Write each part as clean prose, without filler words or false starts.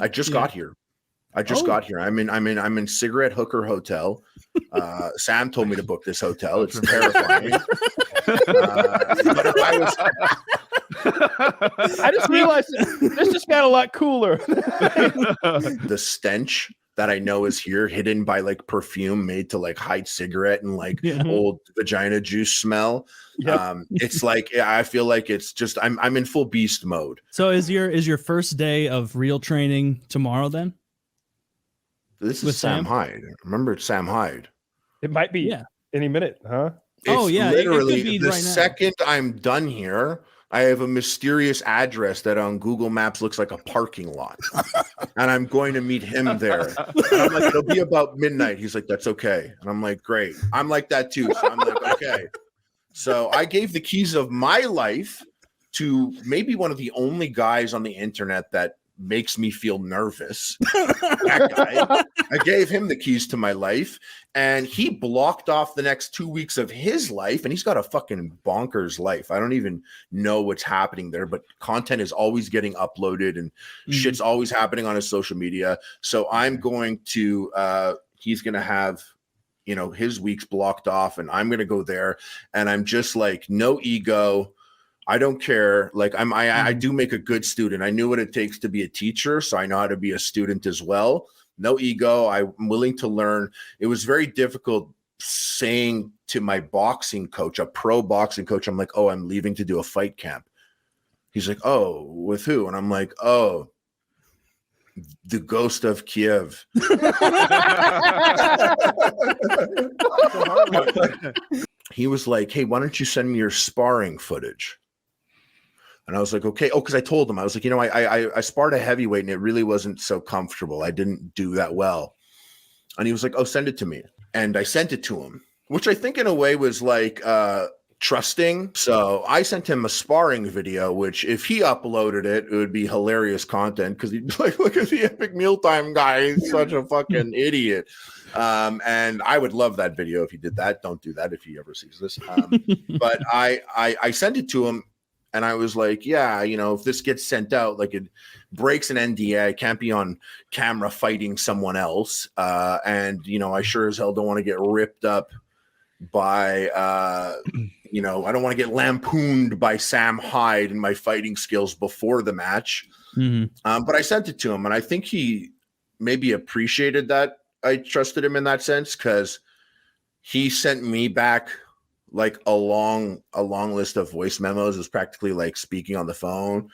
I just got here. I'm in Cigarette Hooker Hotel. Sam told me to book this hotel. It's terrifying. But if I was, I just realized this just got a lot cooler. the stench that I know is here, hidden by like perfume made to like hide cigarette and like old vagina juice smell. Yep. It's like I feel like it's just I'm in full beast mode. So is your first day of real training tomorrow then? This is Sam Hyde. Remember, it's Sam Hyde. It might be any minute, huh? It's literally the second I'm done here, I have a mysterious address that on Google Maps looks like a parking lot. And I'm going to meet him there. And I'm like, it'll be about midnight. He's like, that's okay. And I'm like, great. I'm like that too. So I'm like, okay. So I gave the keys of my life to maybe one of the only guys on the internet that makes me feel nervous. That guy. I gave him the keys to my life, and he blocked off the next 2 weeks of his life, and he's got a fucking bonkers life. I don't even know what's happening there, but content is always getting uploaded and shit's always happening on his social media. So I'm going to he's gonna have his weeks blocked off, and I'm gonna go there, and I'm just like, no ego. I don't care. Like I do make a good student. I knew what it takes to be a teacher, so I know how to be a student as well. No ego. I'm willing to learn. It was very difficult saying to my boxing coach, a pro boxing coach, I'm like, oh, I'm leaving to do a fight camp. He's like, oh, with who? And I'm like, oh, the ghost of Kiev. He was like, hey, why don't you send me your sparring footage? And I was like, okay. Oh, because I told him, I was like, I sparred a heavyweight and it really wasn't so comfortable. I didn't do that well. And he was like, oh, send it to me. And I sent it to him, which I think in a way was like trusting. So I sent him a sparring video, which if he uploaded it, it would be hilarious content because he'd be like, look at the epic mealtime guy. He's such a fucking idiot. And I would love that video if he did that. Don't do that if he ever sees this. But I sent it to him. And I was like, yeah, if this gets sent out, like it breaks an NDA, I can't be on camera fighting someone else. And, I sure as hell don't want to get ripped up by, I don't want to get lampooned by Sam Hyde and my fighting skills before the match. But I sent it to him, and I think he maybe appreciated that I trusted him in that sense, because he sent me back like a long list of voice memos. It was practically like speaking on the phone.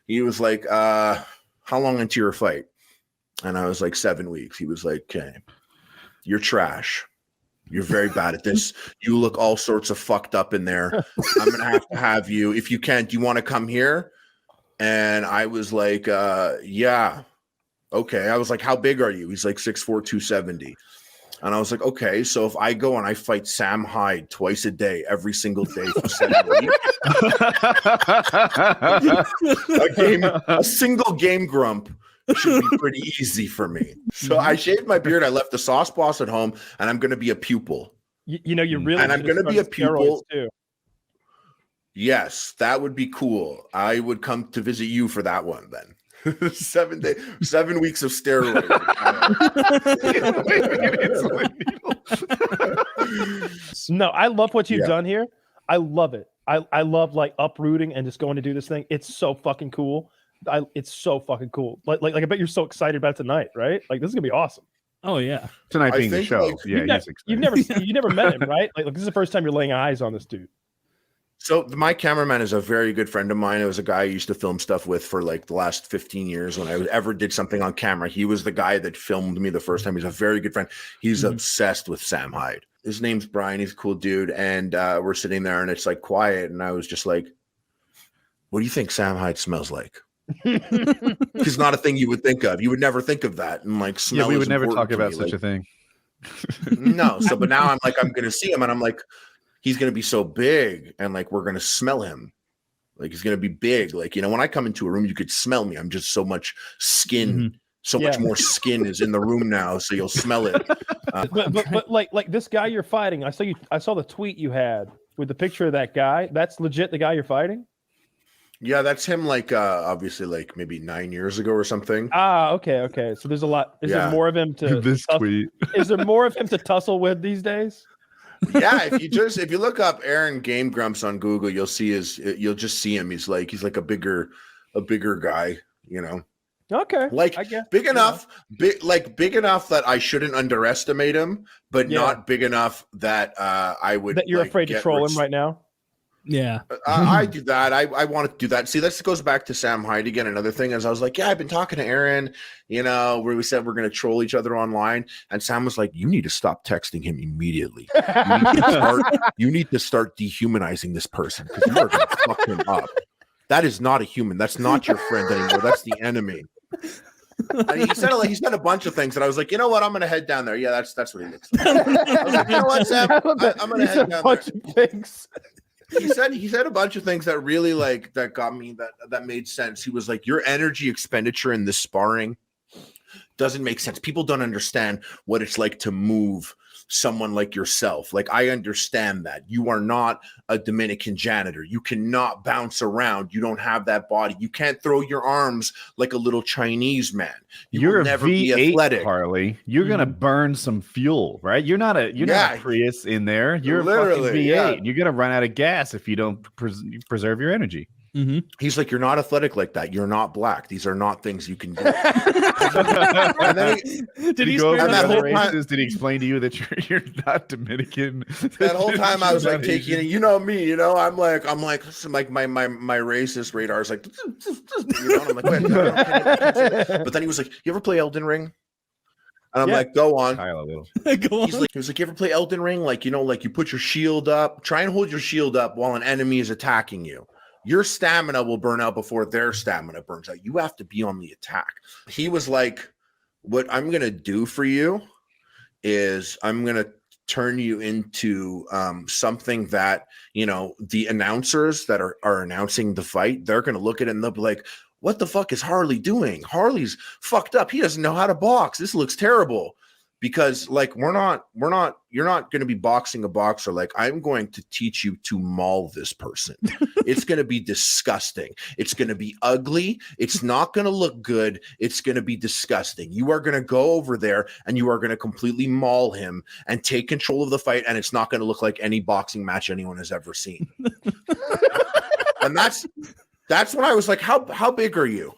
He was like, how long into your fight? And I was like, 7 weeks. He was like, okay, you're trash. You're very bad at this. You look all sorts of fucked up in there. I'm going to have you, if you can, do you want to come here? And I was like, yeah. Okay. I was like, how big are you? He's like 6'4", 270. And I was like, okay, so if I go and I fight Sam Hyde twice a day, every single day for 7 weeks, a single game grump should be pretty easy for me. So I shaved my beard. I left the sauce boss at home, and I'm going to be a pupil. You really, and I'm going to be a pupil too. Yes, that would be cool. I would come to visit you for that one then. 7 weeks of steroids. No, I love what you've done here. I love it. I love like uprooting and just going to do this thing. It's so fucking cool. It's so fucking cool. Like I bet you're so excited about it tonight, right? Like this is gonna be awesome. Oh yeah, tonight being the show. Like, you've never met him, right? Like this is the first time you're laying eyes on this dude. So my cameraman is a very good friend of mine. It was a guy I used to film stuff with for like the last 15 years. When I ever did something on camera, he was the guy that filmed me the first time. He's a very good friend. He's obsessed with Sam Hyde. His name's Brian. He's a cool dude. And we're sitting there and it's like quiet. And I was just like, what do you think Sam Hyde smells like? It's not a thing you would think of. You would never think of that. And like, smell we would never talk about such a thing. No. So, but now I'm like, I'm going to see him and I'm like, he's going to be so big and like, we're going to smell him. Like he's going to be big. Like, when I come into a room, you could smell me. I'm just so much skin, much more skin is in the room now. So you'll smell it. But like this guy you're fighting, I saw the tweet you had with the picture of that guy. That's legit the guy you're fighting? Yeah, that's him. Like, obviously, like maybe 9 years ago or something. Okay. So there's a lot. Is there more of him to this tweet? Is there more of him to tussle with these days? Yeah, if you look up Aaron Game Grumps on Google, you'll just see him. He's like a bigger guy, you know. Okay. Like big enough that I shouldn't underestimate him, but not big enough that I would. That you're afraid to troll him right now. Yeah, I do that. I want to do that. See, this goes back to Sam Hyde again. Another thing is I was like, yeah, I've been talking to Aaron, you know, where we said we're going to troll each other online. And Sam was like, you need to stop texting him immediately. You need to start dehumanizing this person because you are going to fuck him up. That is not a human. That's not your friend anymore. That's the enemy. And he said a bunch of things, and I was like, you know what? I'm going to head down there. Yeah, that's what he looks like. I was like, you know what, Sam? I'm going to head down there. Of things. He said a bunch of things that really that got me that made sense. He was like, your energy expenditure in this sparring doesn't make sense. People don't understand what it's like to move someone like yourself. Like, I understand that you are not a Dominican janitor. You cannot bounce around. You don't have that body. You can't throw your arms like a little Chinese man. You're will never V8, be athletic. Harley. You're gonna burn some fuel, right? You're not a Prius in there. You're literally a fucking V8. Yeah. You're gonna run out of gas if you don't preserve your energy. Mm-hmm. He's like, you're not athletic like that. You're not black. These are not things you can do. And then did he go over the races? Did he explain to you that you're not Dominican? That whole time I was like taking it. You know me. You know, I'm like my racist radar is like, you know. I'm like, wait, but then he was like, you ever play Elden Ring? And I'm like, go on. Kyle a little. Go on. He was like, you ever play Elden Ring? Like, you know, like you put your shield up. Try and hold your shield up while an enemy is attacking you. Your stamina will burn out before their stamina burns out. You have to be on the attack. He was like, what I'm going to do for you is I'm going to turn you into something that, you know, the announcers that are announcing the fight, they're going to look at it and they'll be like, what the fuck is Harley doing? Harley's fucked up. He doesn't know how to box. This looks terrible. Because like you're not going to be boxing a boxer. Like, I'm going to teach you to maul this person. It's going to be disgusting. It's going to be ugly. It's not going to look good. It's going to be disgusting. You are going to go over there and you are going to completely maul him and take control of the fight. And it's not going to look like any boxing match anyone has ever seen. And that's when I was like, how big are you?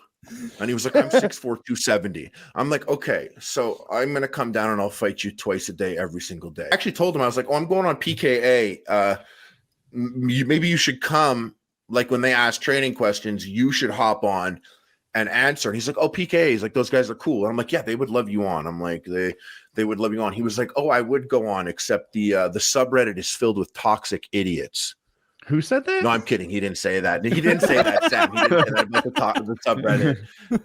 And he was like, I'm 6'4", 270. I'm like, okay, so I'm going to come down and I'll fight you twice a day, every single day. I actually told him, I was like, oh, I'm going on PKA. Maybe you should come, like when they ask training questions, you should hop on and answer. And he's like, oh, PKA. He's like, those guys are cool. And I'm like, yeah, they would love you on. I'm like, they would love you on. He was like, oh, I would go on, except the subreddit is filled with toxic idiots. Who said that? No, I'm kidding. He didn't say that. He didn't say that, Sam. He didn't say that about the subreddit.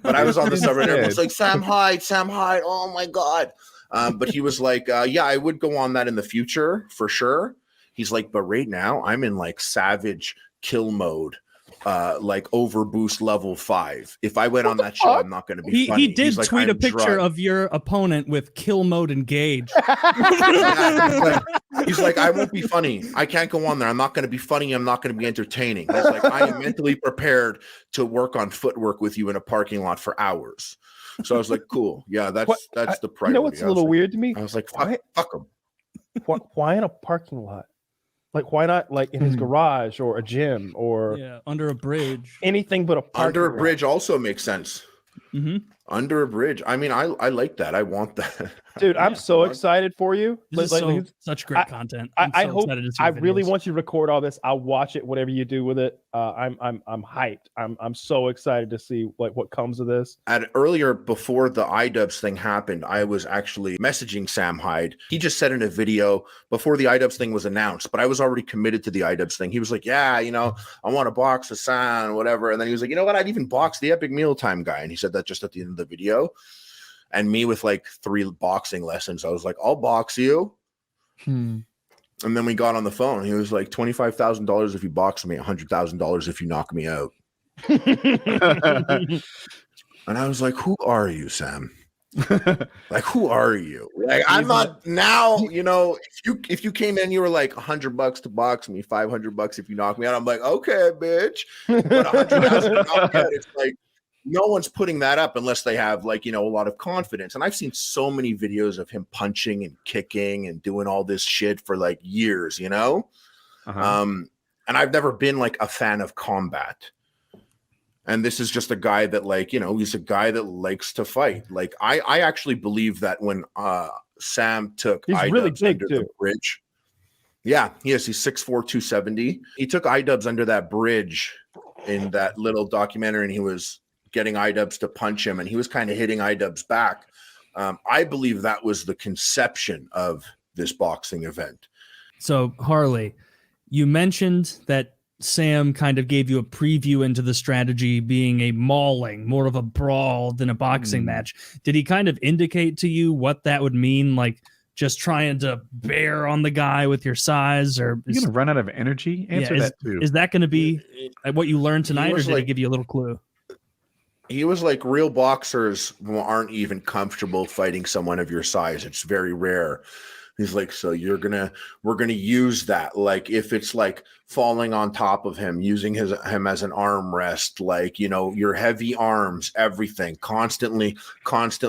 But I was on the subreddit. Everyone's like, Sam Hyde. Oh, my God. But he was like, yeah, I would go on that in the future for sure. He's like, but right now I'm in like savage kill mode, like overboost level 5. If I went on that show, I'm not going to be funny. He did like, tweet a picture of your opponent with kill mode engaged. He's like, I won't be funny. I can't go on there. I'm not going to be funny. I'm not going to be entertaining. He's like, I am mentally prepared to work on footwork with you in a parking lot for hours. So I was like, cool. Yeah, that's the priority. You know what's a little weird to me? I was like, fuck him. Why in a parking lot? Like, why not like in his garage or a gym or under a bridge? Anything but a parking under a lot. bridge also makes sense. Mm-hmm. Under a bridge. I mean, I like that. I want that. Dude, I'm so excited for you. This is such great content. I hope. I really want you to record all this. I'll watch it. Whatever you do with it, I'm hyped. I'm so excited to see like what comes of this. Earlier, before the iDubbbz thing happened, I was actually messaging Sam Hyde. He just said in a video before the iDubbbz thing was announced, but I was already committed to the iDubbbz thing. He was like, "Yeah, you know, I want to box Hassan, whatever." And then he was like, "You know what? I'd even box the Epic Mealtime guy." And he said that just at the end of the video. And me with like 3 boxing lessons, I was like, I'll box you. And then we got on the phone. He was like, $25,000 if you box me, $100,000 if you knock me out. And I was like, who are you, Sam? Like, who are you? Like, I'm not now, you know, if you came in, you were like $100 to box me, $500 if you knock me out. I'm like, okay, bitch. But $100,000 it's like no one's putting that up unless they have like, you know, a lot of confidence. And I've seen so many videos of him punching and kicking and doing all this shit for like years, you know? And I've never been like a fan of combat. And this is just a guy that, like, you know, he's a guy that likes to fight. Like, I actually believe that when Sam took he's really big under the bridge. Yeah, he is. He's 6'4", 270. He took iDubbbz under that bridge in that little documentary, and he was getting iDubbbz to punch him, and he was kind of hitting iDubbbz back. I believe that was the conception of this boxing event. So, Harley, you mentioned that Sam kind of gave you a preview into the strategy being a mauling, more of a brawl than a boxing match. Did he kind of indicate to you what that would mean? Like just trying to bear on the guy with your size, or you're going to run out of energy? Answer that too. Is that going to be what you learned tonight, or did he give you a little clue? He was like, real boxers aren't even comfortable fighting someone of your size. It's very rare. He's like, so we're gonna use that. Like, if it's like falling on top of him, using him as an arm rest, like, you know, your heavy arms, everything, constant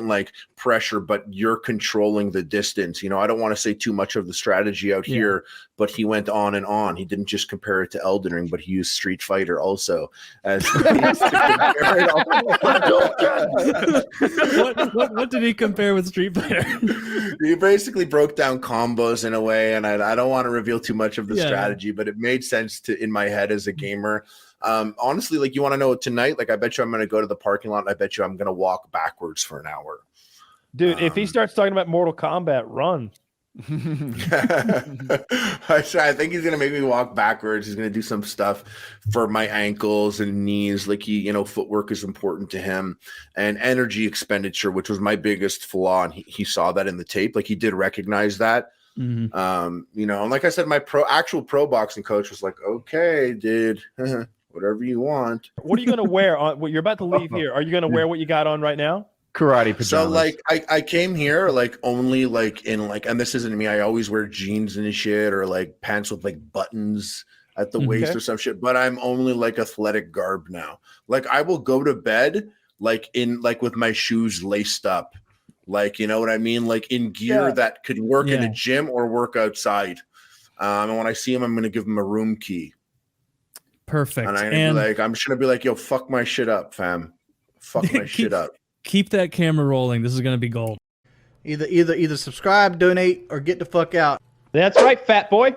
like pressure, but you're controlling the distance. You know, I don't want to say too much of the strategy out here, but he went on and on. He didn't just compare it to Elden Ring, but he used Street Fighter also as what did he compare with Street Fighter? He basically broke down combos in a way, and I don't want to reveal too much of the strategy, but it made sense in my head as a gamer. Honestly, like, you want to know tonight, like, I bet you I'm going to go to the parking lot and I bet you I'm going to walk backwards for an hour. Dude, if he starts talking about Mortal Kombat, run. I think he's going to make me walk backwards. He's going to do some stuff for my ankles and knees. Like, you know, footwork is important to him, and energy expenditure, which was my biggest flaw. And he saw that in the tape. Like, he did recognize that. You know, and like I said, my actual pro boxing coach was like, okay, dude, whatever you want. What are you going to wear on? You're about to leave here. Are you going to wear what you got on right now? Karate pajamas. So like I came here like only like in like, and this isn't me, I always wear jeans and shit, or like pants with like buttons at the waist or some shit, but I'm only like athletic garb now. Like, I will go to bed like in like with my shoes laced up, like, you know what I mean, like in gear that could work in a gym or work outside. And when I see him, I'm gonna give him a room key. Perfect. And I'm gonna be like, I'm just gonna be like, yo, fuck my shit up, fam. Fuck my shit up. Keep that camera rolling. This is going to be gold. Either subscribe, donate, or get the fuck out. That's right, fat boy.